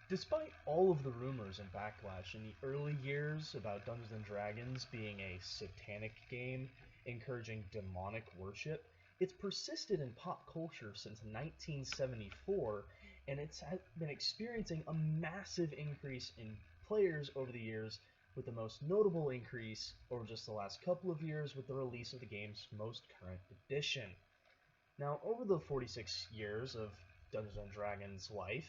Despite all of the rumors and backlash in the early years about Dungeons and Dragons being a satanic game encouraging demonic worship, it's persisted in pop culture since 1974, and it's been experiencing a massive increase in players over the years, with the most notable increase over just the last couple of years with the release of the game's most current edition. Now, over the 46 years of Dungeons and Dragons life,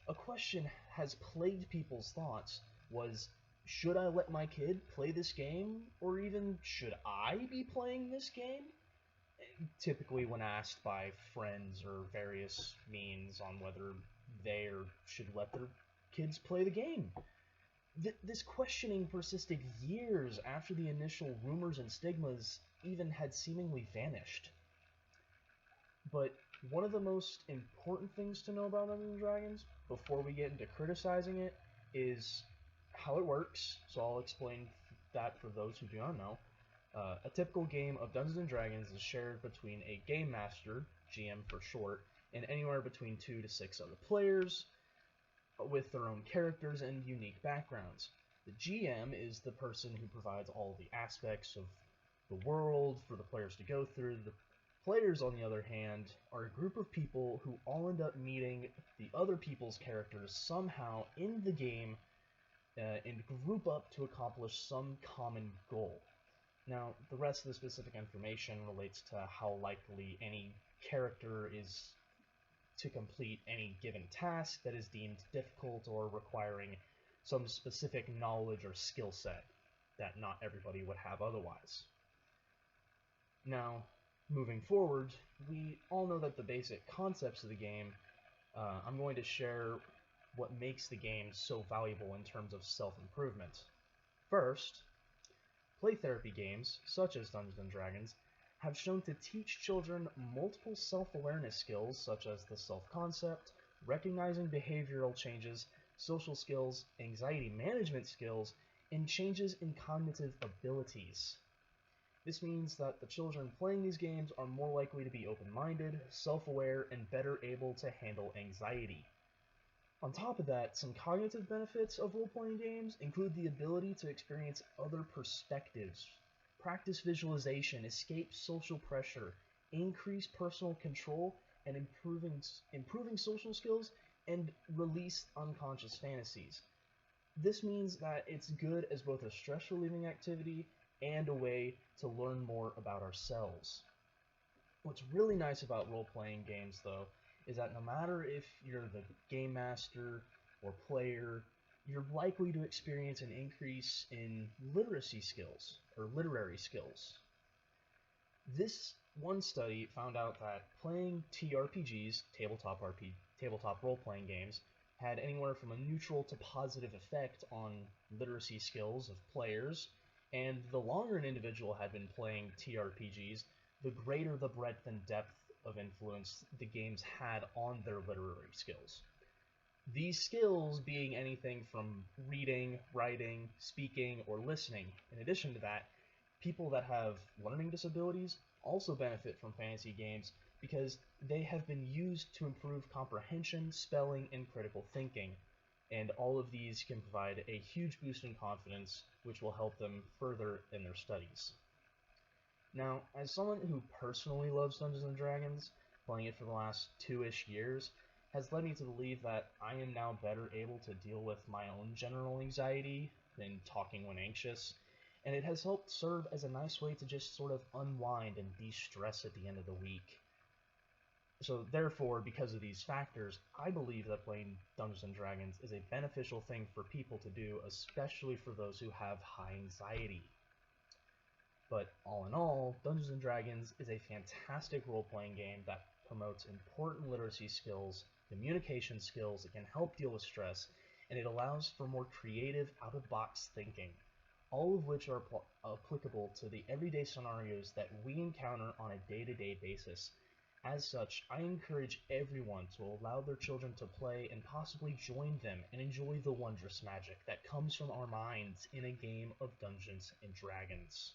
a question has plagued people's thoughts was, should I let my kid play this game, or even should I be playing this game? Typically when asked by friends or various means on whether they or should let their kids play the game. This questioning persisted years after the initial rumors and stigmas even had seemingly vanished. But one of the most important things to know about Dungeons and Dragons, before we get into criticizing it, is how it works. So I'll explain that for those who do not know. A typical game of Dungeons and Dragons is shared between a game master, GM for short, and anywhere between 2 to 6 other players with their own characters and unique backgrounds. The GM is the person who provides all the aspects of the world for the players to go through. The players, on the other hand, are a group of people who all end up meeting the other people's characters somehow in the game and group up to accomplish some common goal. Now, the rest of the specific information relates to how likely any character is to complete any given task that is deemed difficult or requiring some specific knowledge or skill set that not everybody would have otherwise. Now, moving forward, we all know that the basic concepts of the game, I'm going to share what makes the game so valuable in terms of self-improvement. First, play therapy games, such as Dungeons and Dragons, have shown to teach children multiple self-awareness skills such as the self-concept, recognizing behavioral changes, social skills, anxiety management skills, and changes in cognitive abilities. This means that the children playing these games are more likely to be open-minded, self-aware, and better able to handle anxiety. On top of that, some cognitive benefits of role-playing games include the ability to experience other perspectives, practice visualization, escape social pressure, increase personal control, and improving social skills, and release unconscious fantasies. This means that it's good as both a stress-relieving activity and a way to learn more about ourselves. What's really nice about role-playing games, though, is that no matter if you're the game master or player, you're likely to experience an increase in literacy skills, or literary skills. This one study found out that playing TRPGs, tabletop role-playing games, had anywhere from a neutral to positive effect on literacy skills of players, and the longer an individual had been playing TRPGs, the greater the breadth and depth of influence the games had on their literary skills. These skills being anything from reading, writing, speaking, or listening. In addition to that, people that have learning disabilities also benefit from fantasy games because they have been used to improve comprehension, spelling, and critical thinking. And all of these can provide a huge boost in confidence, which will help them further in their studies. Now, as someone who personally loves Dungeons and Dragons, playing it for the last 2-ish years has led me to believe that I am now better able to deal with my own general anxiety than talking when anxious, and it has helped serve as a nice way to just sort of unwind and de-stress at the end of the week. So therefore, because of these factors, I believe that playing Dungeons and Dragons is a beneficial thing for people to do, especially for those who have high anxiety. But all in all, Dungeons & Dragons is a fantastic role-playing game that promotes important literacy skills, communication skills, it can help deal with stress, and it allows for more creative, out-of-box thinking, all of which are applicable to the everyday scenarios that we encounter on a day-to-day basis. As such, I encourage everyone to allow their children to play and possibly join them and enjoy the wondrous magic that comes from our minds in a game of Dungeons & Dragons.